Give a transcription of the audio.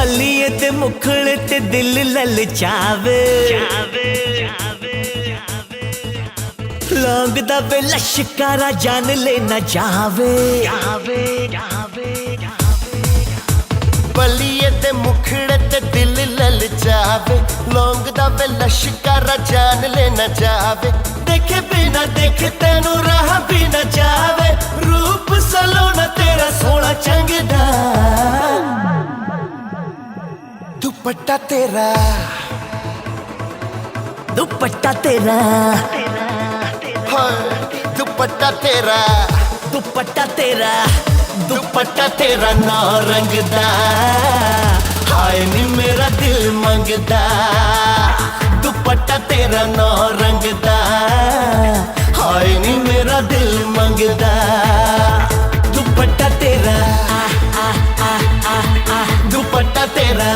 ਬੱਲੀਏ ਤੇ ਮੁਖੜੇ ਤੇ ਦਿਲ ਲਲਚਾਵੇ ਲੌਂਗ ਦਾ ਵੇ ਲਸ਼ਕਾਰਾ ਜਾਨ ਲੈ ਨਾ ਜਾਵੇ ਬੱਲੀਏ ਤੇ ਮੁਖੜੇ ਤੇ ਦਿਲ ਲਲਚਾਵੇ ਲੌਂਗ ਦਾ ਵੇ ਲਸ਼ਕਾਰਾ ਜਾਨ ਲੈ ਨਾ ਜਾਵੇ ਦੇਖੇ ਬਿਨਾ ਦੇਖ ਤੈਨੂੰ ਰਾਹ ਵੀ ਨਾ ਜਾਵੇ ਰੂਪ ਸਲੋਨਾ ਤੇਰਾ ਸੋਹਣਾ ਚੰਗਦਾ ਦੁਪੱਟਾ ਤੇਰਾ ਦੁਪੱਟਾ ਤੇਰਾ ਦੁਪੱਟਾ ਤੇਰਾ ਦੁਪੱਟਾ ਤੇਰਾ ਦੁਪੱਟਾ ਤੇਰਾ ਨਾ ਰੰਗਦਾ ਹਾਏ ਨੀ ਮੇਰਾ ਦਿਲ ਮੰਗਦਾ ਦੁਪੱਟਾ ਤੇਰਾ ਨਾ ਰੰਗਦਾ ਹਾਏ ਨੀ ਮੇਰਾ ਦਿਲ ਮੰਗਦਾ ਦੁਪੱਟਾ ਤੇਰਾ ਦੁਪੱਟਾ ਤੇਰਾ